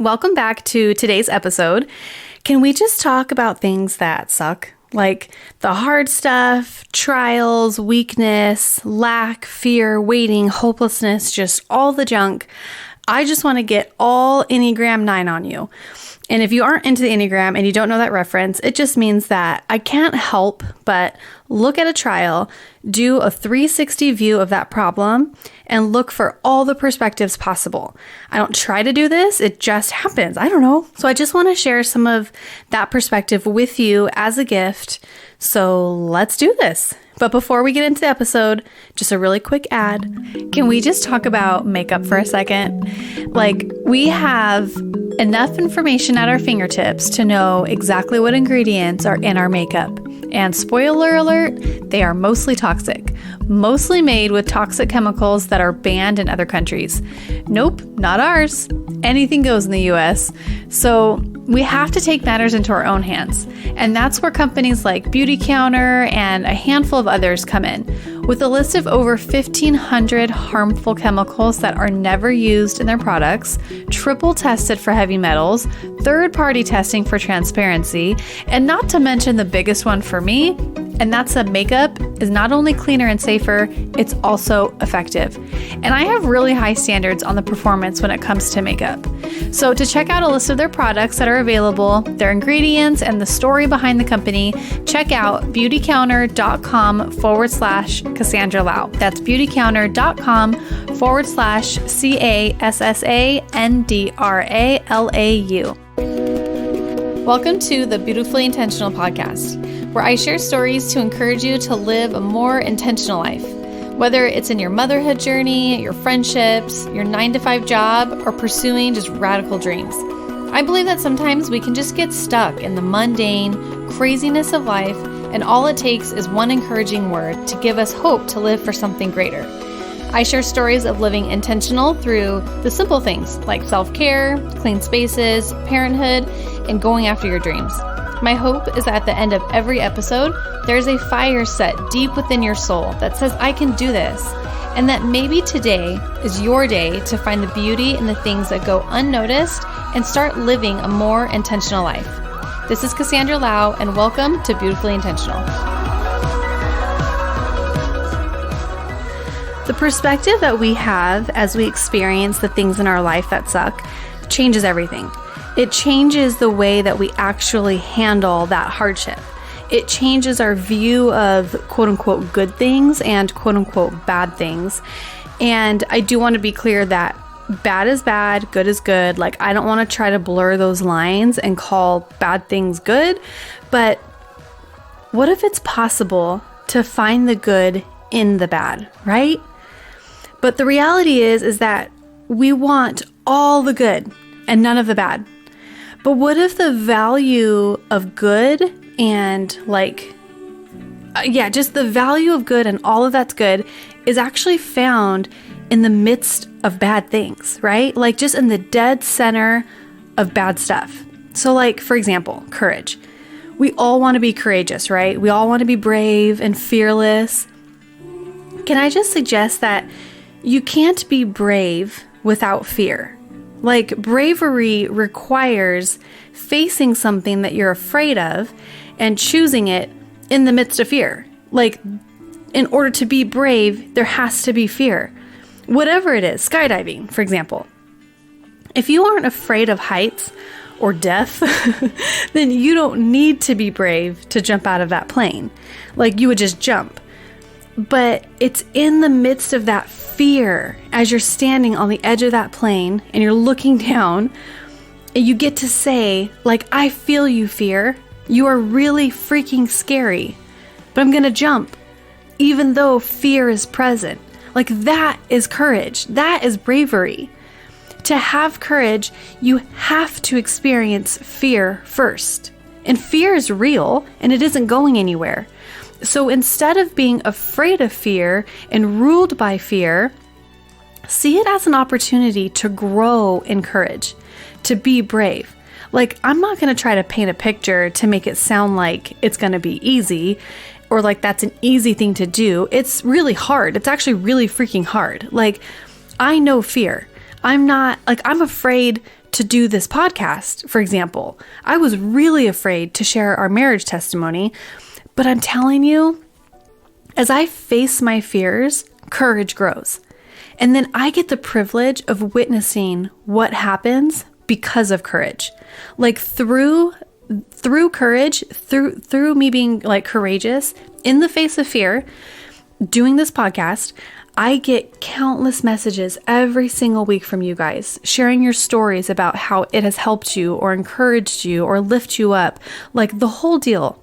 Welcome back to today's episode. Can we just talk about things that suck? Like the hard stuff, trials, weakness, lack, fear, waiting, hopelessness, just all the junk. I just want to get all Enneagram 9 on you. And if you aren't into the Enneagram and you don't know that reference, it just means that I can't help but look at a trial, do a 360 view of that problem, and look for all the perspectives possible. I don't try to do this, it just happens. I don't know. So I just want to share some of that perspective with you as a gift. So let's do this. But before we get into the episode, just a really quick ad. Can we just talk about makeup for a second? Like, we have enough information at our fingertips to know exactly what ingredients are in our makeup. And spoiler alert, they are mostly toxic, mostly made with toxic chemicals that are banned in other countries. Nope, not ours. Anything goes in the US. So we have to take matters into our own hands. And that's where companies like Beauty Counter and a handful of others come in, with a list of over 1,500 harmful chemicals that are never used in their products, triple tested for heavy metals, third-party testing for transparency, and not to mention the biggest one for me, and that's that makeup is not only cleaner and safer, it's also effective. And I have really high standards on the performance when it comes to makeup. So to check out a list of their products that are available, their ingredients, and the story behind the company, check out beautycounter.com/Cassandra Lau. That's beautycounter.com/CASSANDRALAU. Welcome to the Beautifully Intentional podcast, where I share stories to encourage you to live a more intentional life. Whether it's in your motherhood journey, your friendships, your 9-to-5 job, or pursuing just radical dreams. I believe that sometimes we can just get stuck in the mundane craziness of life, and all it takes is one encouraging word to give us hope to live for something greater. I share stories of living intentional through the simple things like self-care, clean spaces, parenthood, and going after your dreams. My hope is that at the end of every episode, there's a fire set deep within your soul that says, I can do this. And that maybe today is your day to find the beauty in the things that go unnoticed and start living a more intentional life. This is Cassandra Lau, and welcome to Beautifully Intentional. The perspective that we have as we experience the things in our life that suck changes everything. It changes the way that we actually handle that hardship. It changes our view of quote unquote good things and quote unquote bad things. And I do want to be clear that bad is bad, good is good. Like, I don't want to try to blur those lines and call bad things good. But what if it's possible to find the good in the bad, right? But the reality is that we want all the good and none of the bad. But what if the value of good and just the value of good and all of that's good is actually found in the midst of bad things, right? Like just in the dead center of bad stuff. So like, for example, courage. We all want to be courageous, right? We all want to be brave and fearless. Can I just suggest that you can't be brave without fear? Like, bravery requires facing something that you're afraid of and choosing it in the midst of fear. Like, in order to be brave, there has to be fear. Whatever it is, skydiving, for example. If you aren't afraid of heights or death, then you don't need to be brave to jump out of that plane. Like, you would just jump. But it's in the midst of that fear, as you're standing on the edge of that plane and you're looking down, and you get to say, like, I feel you, fear. You are really freaking scary, but I'm going to jump, even though fear is present. Like, that is courage. That is bravery. To have courage, you have to experience fear first. And fear is real, and it isn't going anywhere. So instead of being afraid of fear and ruled by fear, see it as an opportunity to grow in courage, to be brave. Like, I'm not going to try to paint a picture to make it sound like it's going to be easy or like that's an easy thing to do. It's really hard. It's actually really freaking hard. Like, I know fear. I'm afraid to do this podcast, for example. I was really afraid to share our marriage testimony, but I'm telling you, as I face my fears, courage grows. And then I get the privilege of witnessing what happens because of courage. Like through courage, through me being like courageous in the face of fear, doing this podcast, I get countless messages every single week from you guys, sharing your stories about how it has helped you or encouraged you or lift you up, like the whole deal.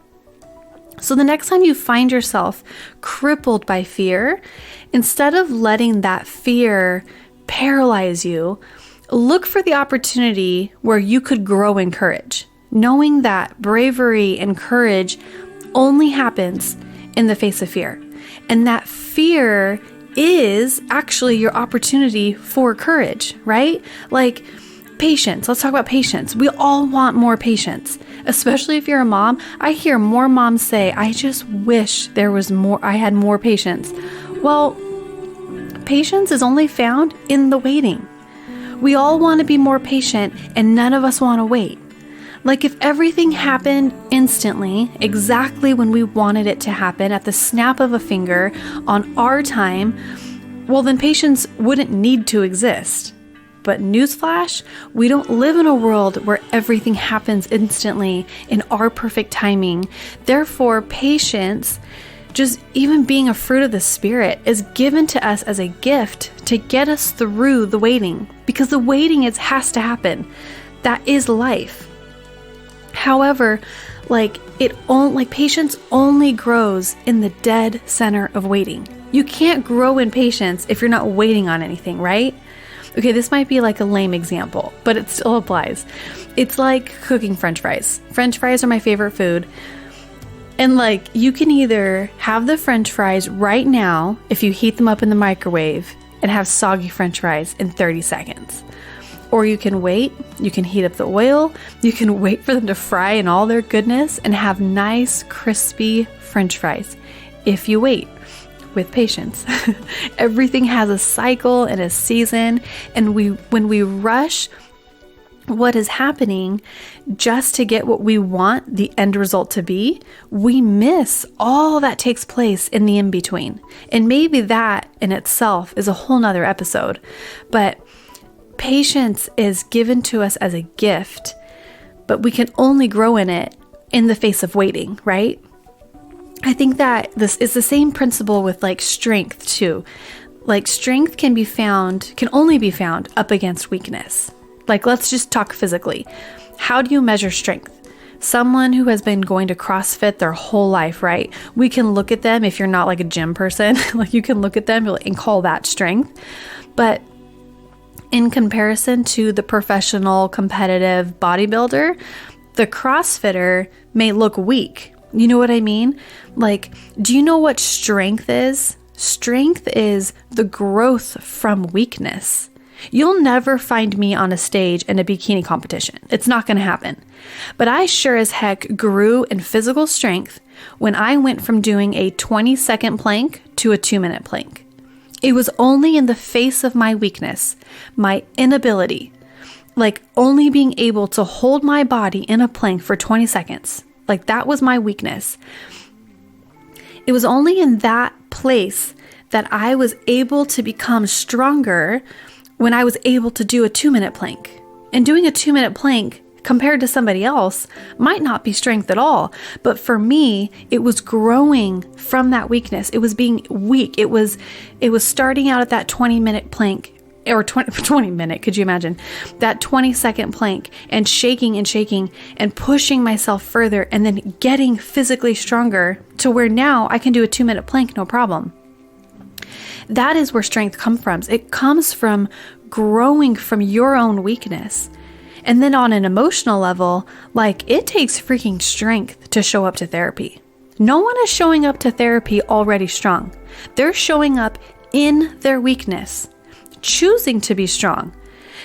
So the next time you find yourself crippled by fear, instead of letting that fear paralyze you, look for the opportunity where you could grow in courage, knowing that bravery and courage only happens in the face of fear. And that fear is actually your opportunity for courage, right? Like patience. Let's talk about patience. We all want more patience, especially if you're a mom. I hear more moms say, I just wish I had more patience. Well, patience is only found in the waiting. We all want to be more patient and none of us want to wait. Like if everything happened instantly, exactly when we wanted it to happen at the snap of a finger on our time, well then patience wouldn't need to exist. But newsflash, we don't live in a world where everything happens instantly in our perfect timing. Therefore, patience, just even being a fruit of the Spirit, is given to us as a gift to get us through the waiting, because the waiting has to happen. That is life. However, patience only grows in the dead center of waiting. You can't grow in patience if you're not waiting on anything, right? Okay, this might be like a lame example, but it still applies. It's like cooking French fries. French fries are my favorite food. And you can either have the French fries right now if you heat them up in the microwave and have soggy French fries in 30 seconds. Or you can wait, you can heat up the oil, you can wait for them to fry in all their goodness and have nice, crispy French fries. If you wait with patience. Everything has a cycle and a season, and when we rush what is happening just to get what we want the end result to be, we miss all that takes place in the in-between. And maybe that in itself is a whole nother episode, but patience is given to us as a gift, but we can only grow in it in the face of waiting, right? I think that this is the same principle with strength too. Strength can only be found up against weakness. Let's just talk physically. How do you measure strength? Someone who has been going to CrossFit their whole life, right? We can look at them, if you're not a gym person, you can look at them and call that strength. But in comparison to the professional competitive bodybuilder, the CrossFitter may look weak. You know what I mean? Do you know what strength is? Strength is the growth from weakness. You'll never find me on a stage in a bikini competition. It's not going to happen. But I sure as heck grew in physical strength when I went from doing a 20-second plank to a 2-minute plank. It was only in the face of my weakness, my inability, only being able to hold my body in a plank for 20 seconds. That was my weakness. It was only in that place that I was able to become stronger when I was able to do a 2-minute plank. And doing a 2-minute plank compared to somebody else might not be strength at all. But for me, it was growing from that weakness. It was being weak. It was starting out at that 20-minute plank. Or 20 minute, could you imagine? That 20-second plank and shaking and pushing myself further and then getting physically stronger to where now I can do a 2-minute plank, no problem. That is where strength comes from. It comes from growing from your own weakness. And then on an emotional level, it takes freaking strength to show up to therapy. No one is showing up to therapy already strong. They're showing up in their weakness, choosing to be strong,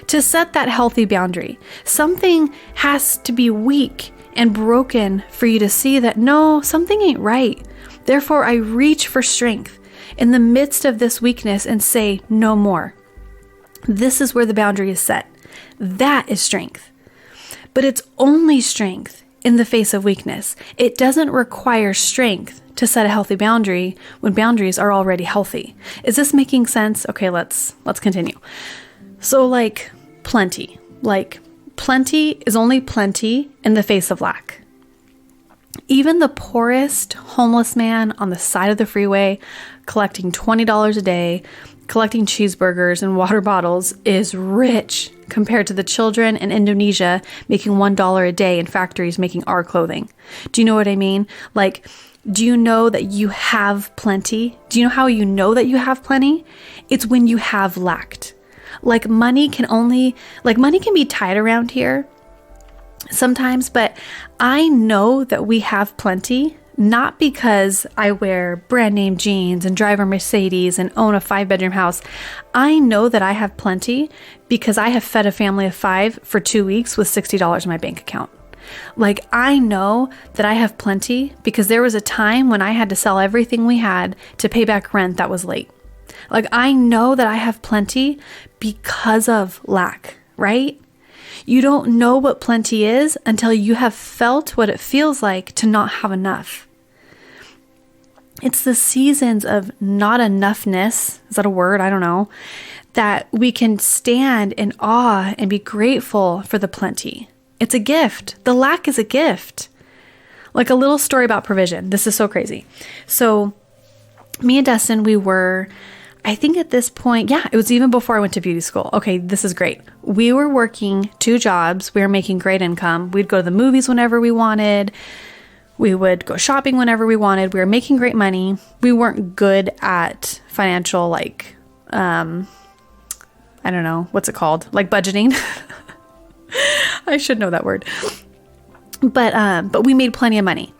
to set that healthy boundary. Something has to be weak and broken for you to see that, no, something ain't right. Therefore, I reach for strength in the midst of this weakness and say, no more. This is where the boundary is set. That is strength. But it's only strength in the face of weakness. It doesn't require strength to set a healthy boundary when boundaries are already healthy. Is this making sense? Okay, let's continue. So plenty is only plenty in the face of lack. Even the poorest homeless man on the side of the freeway collecting $20 a day, collecting cheeseburgers and water bottles is rich compared to the children in Indonesia making $1 a day in factories making our clothing. Do you know what I mean? Do you know that you have plenty? Do you know how you know that you have plenty? It's when you have lacked. Money can be tied around here sometimes, but I know that we have plenty, not because I wear brand name jeans and drive a Mercedes and own a 5-bedroom house. I know that I have plenty because I have fed a family of 5 for 2 weeks with $60 in my bank account. I know that I have plenty because there was a time when I had to sell everything we had to pay back rent that was late. I know that I have plenty because of lack, right? You don't know what plenty is until you have felt what it feels like to not have enough. It's the seasons of not enoughness, is that a word? I don't know, that we can stand in awe and be grateful for the plenty. It's a gift. The lack is a gift. A little story about provision. This is so crazy. So me and Dustin, we were, I think at this point, it was even before I went to beauty school. Okay, this is great. We were working 2 jobs. We were making great income. We'd go to the movies whenever we wanted. We would go shopping whenever we wanted. We were making great money. We weren't good at financial, I don't know, what's it called? Budgeting. I should know that word. But we made plenty of money.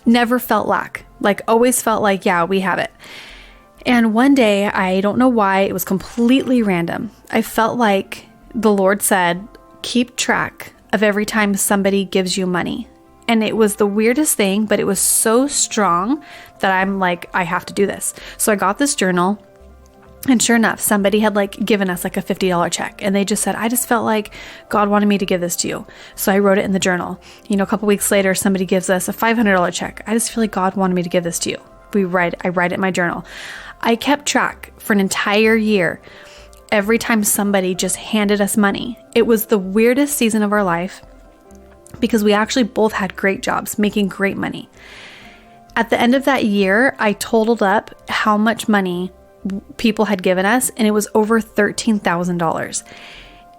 Never felt lack. Always felt we have it. And one day, I don't know why, it was completely random. I felt like the Lord said, keep track of every time somebody gives you money. And it was the weirdest thing, but it was so strong that I'm I have to do this. So I got this journal. And sure enough, somebody had given us a $50 check, and they just said, I just felt like God wanted me to give this to you. So I wrote it in the journal. A couple weeks later, somebody gives us a $500 check. I just feel like God wanted me to give this to you. I write it in my journal. I kept track for an entire year. Every time somebody just handed us money, it was the weirdest season of our life because we actually both had great jobs, making great money. At the end of that year, I totaled up how much money people had given us, and it was over $13,000.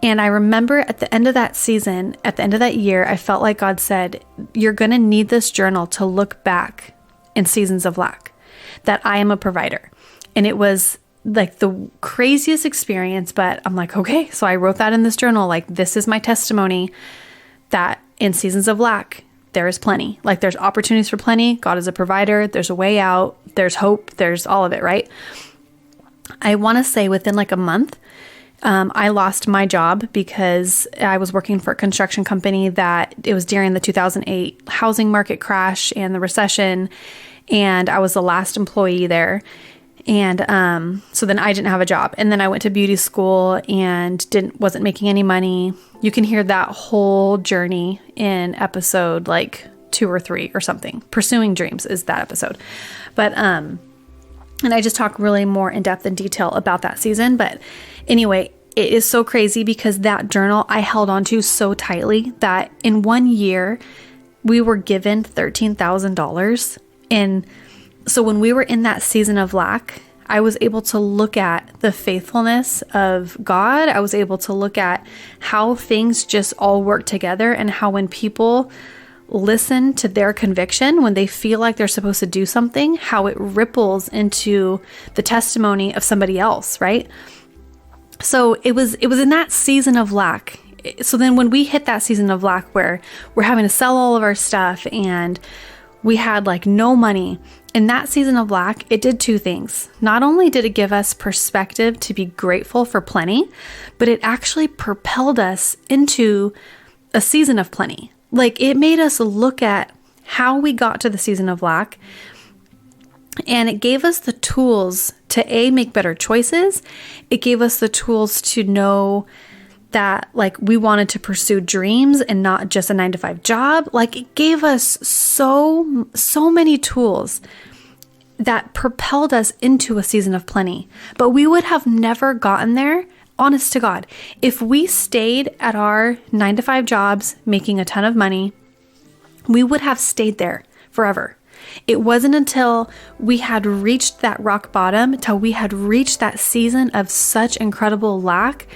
And I remember at the end of that season, at the end of that year, I felt like God said, you're going to need this journal to look back in seasons of lack, that I am a provider. And it was the craziest experience, but I'm okay. So I wrote that in this journal, this is my testimony that in seasons of lack, there is plenty. There's opportunities for plenty. God is a provider. There's a way out. There's hope. There's all of it, right? I want to say within a month, I lost my job because I was working for a construction company that it was during the 2008 housing market crash and the recession. And I was the last employee there. And so then I didn't have a job. And then I went to beauty school and wasn't making any money. You can hear that whole journey in episode 2 or 3 or something. Pursuing Dreams is that episode. But and I just talk really more in depth and detail about that season. But anyway, it is so crazy because that journal I held onto so tightly that in 1 year, we were given $13,000. And so when we were in that season of lack, I was able to look at the faithfulness of God. I was able to look at how things just all work together and how when people listen to their conviction, when they feel like they're supposed to do something, how it ripples into the testimony of somebody else, right? So it was in that season of lack. So then when we hit that season of lack where we're having to sell all of our stuff and we had no money, in that season of lack, it did 2 things. Not only did it give us perspective to be grateful for plenty, but it actually propelled us into a season of plenty. It made us look at how we got to the season of lack, and it gave us the tools to make better choices. It gave us the tools to know that like we wanted to pursue dreams and not just a 9-to-5 job. Like it gave us so many tools that propelled us into a season of plenty. But we would have never gotten there, honest to God, if we stayed at our 9-to-5 jobs making a ton of money. We would have stayed there forever. It wasn't until we had reached that rock bottom, till we had reached that season of such incredible lack,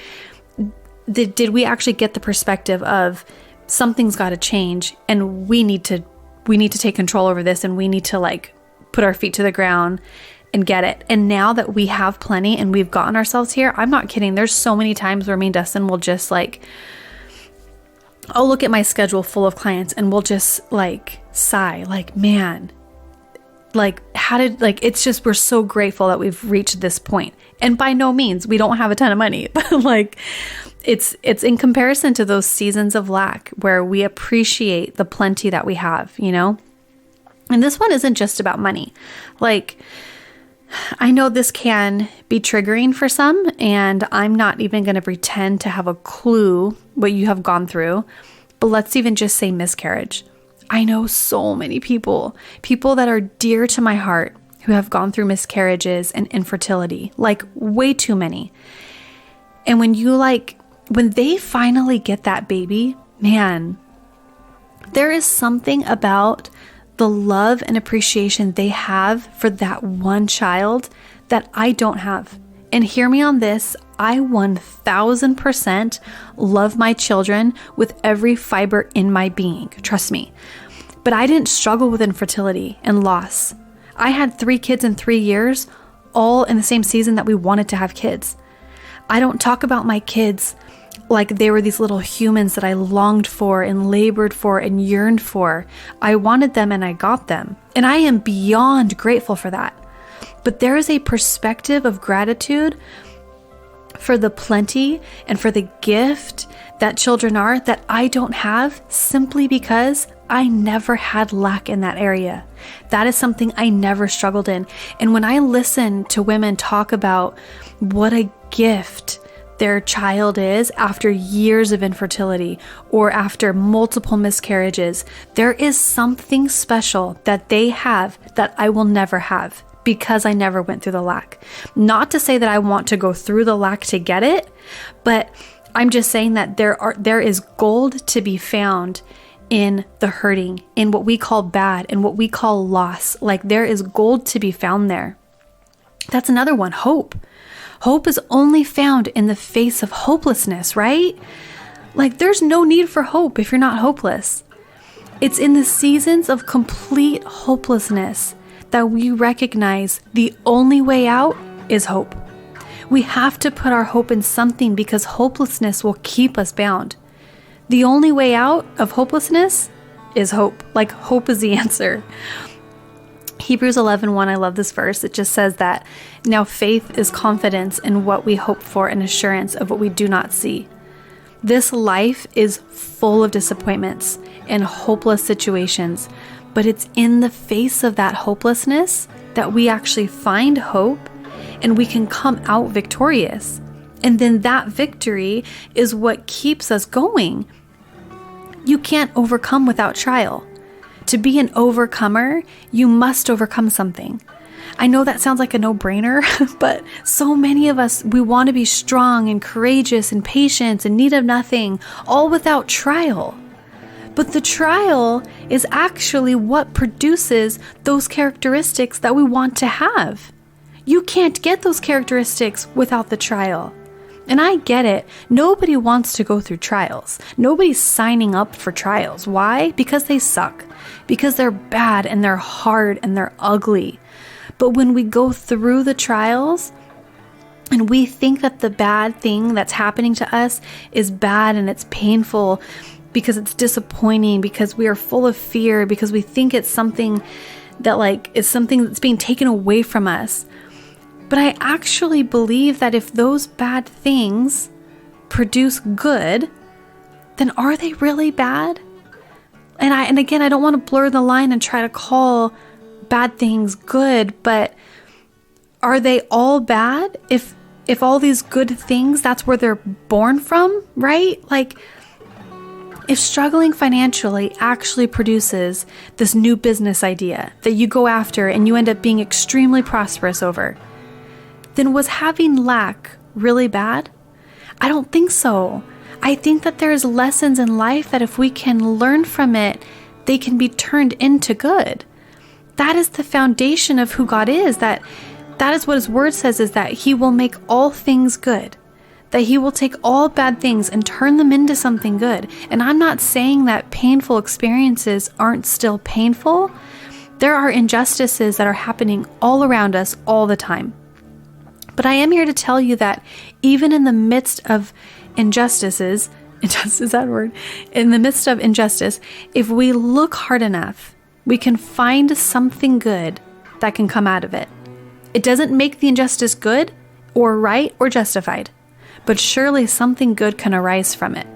did we actually get the perspective of something's got to change, and we need to take control over this, and we need to like put our feet to the ground and get it. And now that we have plenty and we've gotten ourselves here, I'm not kidding. There's so many times where me and Dustin will just like, I'll look at my schedule full of clients and we'll just like sigh, like, man, like it's just, we're so grateful that we've reached this point. And by no means, we don't have a ton of money, but like it's in comparison to those seasons of lack where we appreciate the plenty that we have, you know? And this one isn't just about money. Like, I know this can be triggering for some, and I'm not even going to pretend to have a clue what you have gone through, but let's even just say miscarriage. I know so many people that are dear to my heart who have gone through miscarriages and infertility, like way too many. And when they finally get that baby, man, there is something about the love and appreciation they have for that one child that I don't have. And hear me on this, I 1000% love my children with every fiber in my being, trust me. But I didn't struggle with infertility and loss. I had 3 kids in 3 years, all in the same season that we wanted to have kids. I don't talk about my kids like they were these little humans that I longed for and labored for and yearned for. I wanted them and I got them. And I am beyond grateful for that. But there is a perspective of gratitude for the plenty and for the gift that children are that I don't have, simply because I never had lack in that area. That is something I never struggled in. And when I listen to women talk about what a gift their child is after years of infertility or after multiple miscarriages, there is something special that they have that I will never have because I never went through the lack. Not to say that I want to go through the lack to get it, but I'm just saying that there is gold to be found in the hurting, in what we call bad, and what we call loss. Like there is gold to be found there. That's another one, hope. Hope is only found in the face of hopelessness, right? Like there's no need for hope if you're not hopeless. It's in the seasons of complete hopelessness that we recognize the only way out is hope. We have to put our hope in something because hopelessness will keep us bound. The only way out of hopelessness is hope. Like hope is the answer. Hebrews 11:1, I love this verse. It just says that now faith is confidence in what we hope for and assurance of what we do not see. This life is full of disappointments and hopeless situations, but it's in the face of that hopelessness that we actually find hope and we can come out victorious. And then that victory is what keeps us going. You can't overcome without trial. To be an overcomer, you must overcome something. I know that sounds like a no-brainer, but so many of us, we want to be strong and courageous and patient and need of nothing, all without trial. But the trial is actually what produces those characteristics that we want to have. You can't get those characteristics without the trial. And I get it. Nobody wants to go through trials. Nobody's signing up for trials. Why? Because they suck. Because they're bad and they're hard and they're ugly. But when we go through the trials and we think that the bad thing that's happening to us is bad and it's painful because it's disappointing, because we are full of fear, because we think it's something that is something that's being taken away from us. But I actually believe that if those bad things produce good, then are they really bad? And again, I don't want to blur the line and try to call bad things good, but are they all bad? If if all these good things, that's where they're born from, right? Like, if struggling financially actually produces this new business idea that you go after and you end up being extremely prosperous over, then was having lack really bad? I don't think so. I think that there's lessons in life that if we can learn from it, they can be turned into good. That is the foundation of who God is. That is what his word says, is that he will make all things good. That he will take all bad things and turn them into something good. And I'm not saying that painful experiences aren't still painful. There are injustices that are happening all around us all the time. But I am here to tell you that even in the midst of injustices, in the midst of injustice, if we look hard enough, we can find something good that can come out of it. It doesn't make the injustice good or right or justified, but surely something good can arise from it.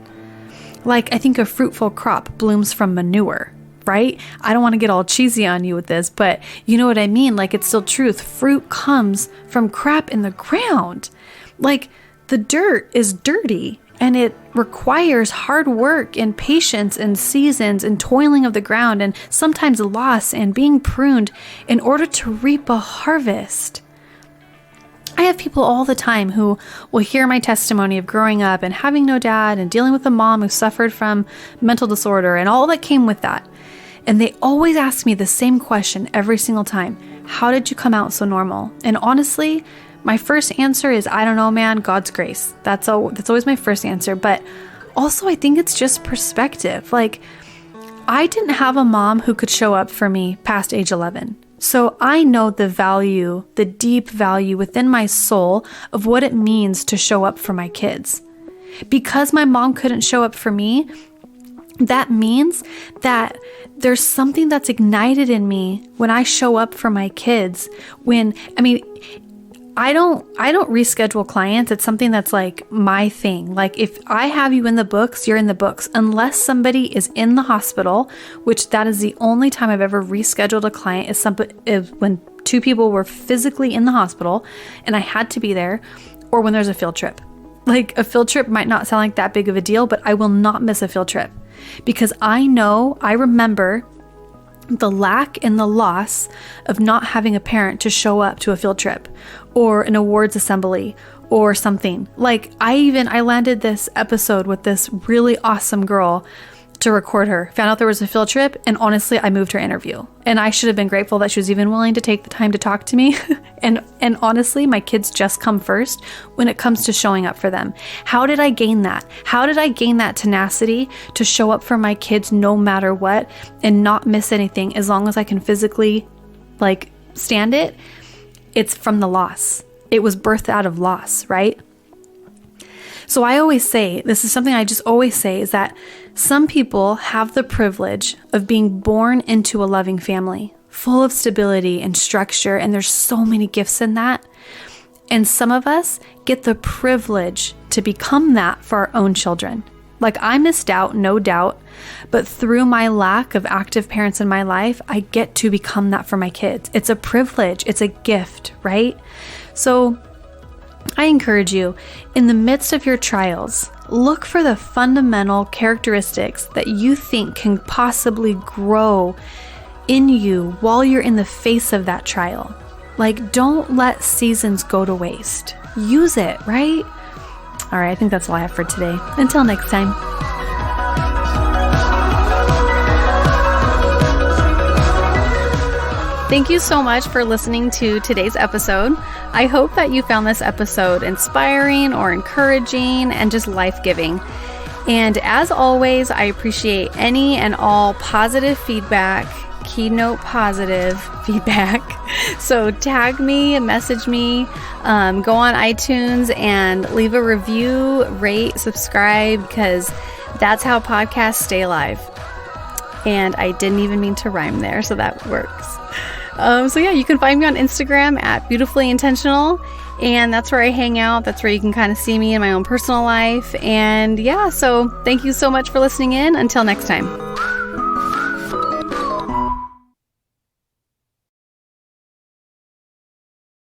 Like, I think a fruitful crop blooms from manure, right? I don't want to get all cheesy on you with this, but you know what I mean? Like, it's still truth. Fruit comes from crap in the ground. Like, the dirt is dirty and it requires hard work and patience and seasons and toiling of the ground and sometimes loss and being pruned in order to reap a harvest. I have people all the time who will hear my testimony of growing up and having no dad and dealing with a mom who suffered from mental disorder and all that came with that. And they always ask me the same question every single time. How did you come out so normal? And honestly, my first answer is, I don't know, man, God's grace. That's always my first answer. But also, I think it's just perspective. Like, I didn't have a mom who could show up for me past age 11. So I know the value, the deep value within my soul of what it means to show up for my kids. Because my mom couldn't show up for me, that means that there's something that's ignited in me when I show up for my kids. I don't reschedule clients. It's something that's like my thing. Like, if I have you in the books, you're in the books. Unless somebody is in the hospital, which that is the only time I've ever rescheduled a client, is when two people were physically in the hospital and I had to be there, or when there's a field trip. Like, a field trip might not sound like that big of a deal, but I will not miss a field trip because I remember the lack and the loss of not having a parent to show up to a field trip or an awards assembly or something. Like, I landed this episode with this really awesome girl to record her, found out there was a field trip, and honestly, I moved her interview. And I should have been grateful that she was even willing to take the time to talk to me. and honestly, my kids just come first when it comes to showing up for them. How did I gain that? How did I gain that tenacity to show up for my kids no matter what and not miss anything as long as I can physically, like, stand it? It's from the loss. It was birthed out of loss, right? So I always say, this is something I just always say, is that some people have the privilege of being born into a loving family, full of stability and structure, and there's so many gifts in that. And some of us get the privilege to become that for our own children. Like, I missed out, no doubt, but through my lack of active parents in my life, I get to become that for my kids. It's a privilege. It's a gift, right? So I encourage you, in the midst of your trials, look for the fundamental characteristics that you think can possibly grow in you while you're in the face of that trial. Like, don't let seasons go to waste. Use it, right? All right, I think that's all I have for today. Until next time. Thank you so much for listening to today's episode. I hope that you found this episode inspiring or encouraging and just life-giving. And as always, I appreciate any and all positive feedback, keynote positive feedback. So tag me and message me, go on iTunes and leave a review, rate, subscribe, because that's how podcasts stay alive. And I didn't even mean to rhyme there, so that works. So yeah, you can find me on Instagram at beautifully.intentional, and that's where I hang out. That's where you can kind of see me in my own personal life. And yeah, so thank you so much for listening in. Until next time.